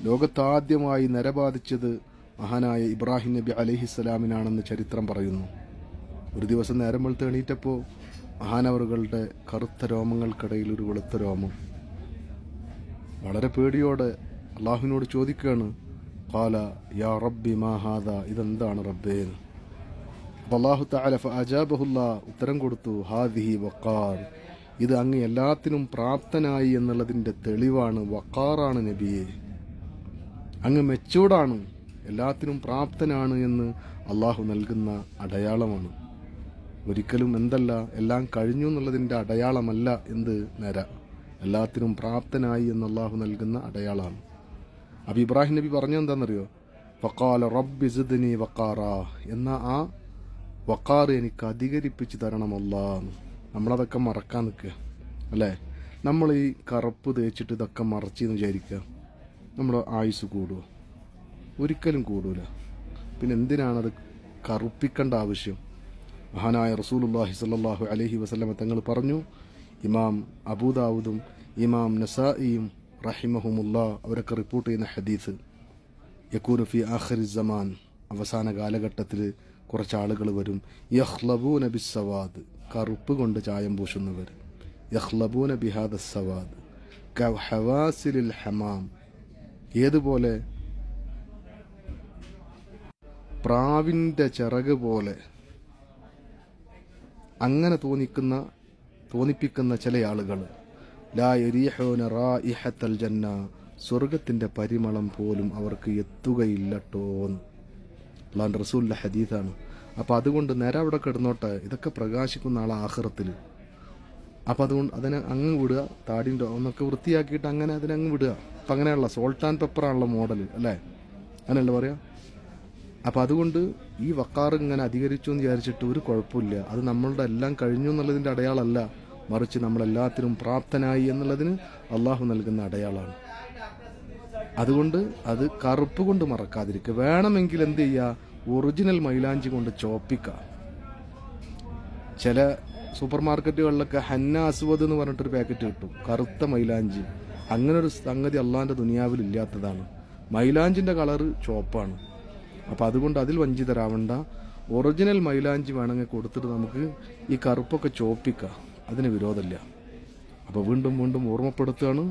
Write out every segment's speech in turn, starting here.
ലോകത്താദ്യമായി നരബാധിച്ചത് മഹാനായ ഇബ്രാഹിം നബി അലൈഹിസ്സലാമിനാണെന്ന് ചരിത്രം പറയുന്നു. ഒരു ദിവസം നേരം വെളുത്ത് എണീറ്റപ്പോൾ മഹാനവറുകളുടെ കറുത്ത രോമങ്ങൾക്കിടയിൽ ഒരു വെളുത്ത രോമം. വളരെ പേടിയോടെ അള്ളാഹുവിനോട് ചോദിക്കുകയാണ്, ഖാല യാ റബ്ബി മാ ഹാദാ, ഇതെന്താണ് റബ്ബേ എന്ന്. അപ്പോൾ അല്ലാഹു തആല ഫഅജാബഹുല്ലാ, ഉത്തരം കൊടുത്തു, ഹാദിഹി വഖാർ, ഇത് അങ്ങ് എല്ലാത്തിനും പ്രാപ്തനായി എന്നുള്ളതിൻ്റെ തെളിവാണ്, വഖാറാണ് നബിയെ, അങ്ങ് മെച്ചൂർഡാണ്, എല്ലാത്തിനും പ്രാപ്തനാണ് എന്ന് അള്ളാഹു നൽകുന്ന അടയാളമാണ്. ഒരിക്കലും എന്തല്ല എല്ലാം കഴിഞ്ഞു എന്നുള്ളതിൻ്റെ അടയാളമല്ല എന്ത് നേര, എല്ലാത്തിനും പ്രാപ്തനായി എന്ന് അള്ളാഹു നൽകുന്ന അടയാളമാണ്. അപ്പോൾ ഇബ്രാഹിം നബി പറഞ്ഞെന്താണെന്നറിയോ, വഖാല റബ്ബി സിദ്നി വഖാറാ, എന്ന ആ വഖാർ എനിക്ക് അധികരിപ്പിച്ച് തരണമല്ലാ. നമ്മളതൊക്കെ മറക്കാൻ നിൽക്കുക അല്ലേ. നമ്മൾ ഈ കറുപ്പ് തേച്ചിട്ട് ഇതൊക്കെ മറച്ചെന്ന് വിചാരിക്കുക, നമ്മുടെ ആയുസ് കൂടുമോ? ഒരിക്കലും കൂടൂല. പിന്നെ എന്തിനാണത് കറുപ്പിക്കേണ്ട ആവശ്യം? മഹാനായ റസൂലുള്ളാഹി സ്വല്ലല്ലാഹു അലൈഹി വസല്ലമ തങ്ങൾ പറഞ്ഞു, ഇമാം അബൂദാവൂദും ഇമാം നസായിയും റഹിമഹുമുല്ലാ അവരൊക്കെ റിപ്പോർട്ട് ചെയ്യുന്ന ഹദീസ്, യകൂനു ഫി ആഖിരി സമാൻ, അവസാന കാലഘട്ടത്തിൽ കുറച്ചാളുകൾ വരും, യഖ്ലബൂന ബിസ്സവാദ്, കറുപ്പ് കൊണ്ട് ചായം പൂശുന്നവർ, യഖ്ലബൂന ബിഹാദ സവാദ് കഹവാസിലിൽ ഹമാം, ഏതുപോലെ പ്രാവിൻ്റെ ചിറക് പോലെ അങ്ങനെ തോന്നിപ്പിക്കുന്ന ചില ആളുകൾ, ലാ യരീഹൂന റായിഹത്തൽ ജന്ന, സ്വർഗത്തിൻ്റെ പരിമളം പോലും അവർക്ക് എത്തുകയില്ലട്ടോന്ന് അല്ലാഹുവിൻ്റെ റസൂലിൻ്റെ ഹദീസാണ്. അപ്പോൾ അതുകൊണ്ട് നേരെ അവിടെ കിടന്നോട്ടെ, ഇതൊക്കെ പ്രകാശിക്കുന്ന ആളെ ആഖിറത്തിൽ. അപ്പോൾ അതുകൊണ്ട് അതിനെ അങ്ങ് വിടുക, താടിൻ്റെ ഒന്നൊക്കെ വൃത്തിയാക്കിയിട്ട് അങ്ങനെ അതിനെ അങ്ങ് വിടുക. അപ്പം അങ്ങനെയുള്ള സോൾട്ട് ആൻഡ് പെപ്പറാണുള്ള മോഡൽ അല്ലേ, അങ്ങനെയല്ല പറയാം. അപ്പം അതുകൊണ്ട് ഈ വക്കാർ ഇങ്ങനെ അധികരിച്ചു എന്ന് വിചാരിച്ചിട്ട് ഒരു കുഴപ്പമില്ല. അത് നമ്മളുടെ എല്ലാം കഴിഞ്ഞു എന്നുള്ളതിൻ്റെ അടയാളമല്ല, മറിച്ച് നമ്മളെല്ലാത്തിനും പ്രാപ്തനായി എന്നുള്ളതിന് അള്ളാഹു നൽകുന്ന അടയാളമാണ്. അതുകൊണ്ട് അത് കറുപ്പ് കൊണ്ട് മറക്കാതിരിക്കുക. വേണമെങ്കിൽ എന്ത് ചെയ്യുക, ഒറിജിനൽ മൈലാഞ്ചി കൊണ്ട് ചോപ്പിക്കുക. ചില സൂപ്പർ മാർക്കറ്റുകളിലൊക്കെ ഹന്ന അസ്വദ് എന്ന് പറഞ്ഞിട്ടൊരു പാക്കറ്റ് കിട്ടും, കറുത്ത മൈലാഞ്ചി. അങ്ങനെ ഒരു സംഗതി അള്ളാഹിൻ്റെ ദുനിയാവിൽ ഇല്ലാത്തതാണ്. മൈലാഞ്ചിൻ്റെ കളറ് ചുവപ്പാണ്. അപ്പോൾ അതുകൊണ്ട് അതിൽ വഞ്ചിതരാവണ്ട. ഒറിജിനൽ മൈലാഞ്ചി വേണമെങ്കിൽ കൊടുത്തിട്ട് നമുക്ക് ഈ കറുപ്പൊക്കെ ചോപ്പിക്കാം, അതിന് വിരോധമില്ല. അപ്പോൾ വീണ്ടും വീണ്ടും ഓർമ്മപ്പെടുത്തുകയാണ്,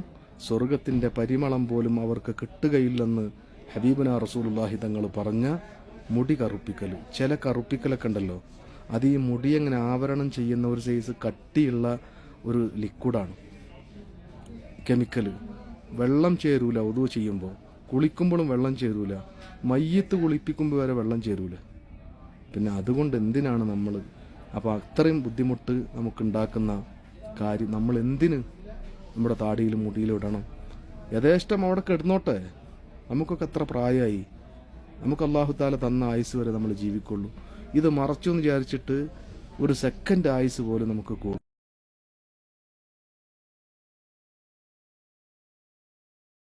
സ്വർഗത്തിൻ്റെ പരിമളം പോലും അവർക്ക് കിട്ടുകയില്ലെന്ന് ഹബീബുനാ റസൂലുള്ളാഹി തങ്ങൾ പറഞ്ഞ മുടി കറുപ്പിക്കൽ. ചില കറുപ്പിക്കലൊക്കെ ഉണ്ടല്ലോ, അത് ഈ മുടി എങ്ങനെ ആവരണം ചെയ്യുന്ന ഒരു സൈസ് കട്ടിയുള്ള ഒരു ലിക്വിഡാണ്, കെമിക്കൽ. വെള്ളം ചേരൂല, ഉദു ചെയ്യുമ്പോൾ കുളിക്കുമ്പോഴും വെള്ളം ചേരൂല, മയ്യത്ത് കുളിപ്പിക്കുമ്പോൾ വരെ വെള്ളം ചേരൂല. പിന്നെ അതുകൊണ്ട് എന്തിനാണ് നമ്മൾ, അപ്പോൾ അത്രയും ബുദ്ധിമുട്ട് നമുക്കുണ്ടാക്കുന്ന കാര്യം നമ്മൾ എന്തിന് നമ്മുടെ താടിയിലും മുടിയിലും ഇടണം? യഥേഷ്ടം അവിടെ കിടന്നോട്ടെ. നമുക്കൊക്കെ എത്ര പ്രായമായി, നമുക്ക് അല്ലാഹു തആല തന്ന ആയുസ് വരെ നമ്മൾ ജീവിക്കുള്ളൂ. ഇത് മറച്ചു എന്ന് വിചാരിച്ചിട്ട് ഒരു സെക്കൻഡ് ആയുസ് പോലും നമുക്ക് കൂടും.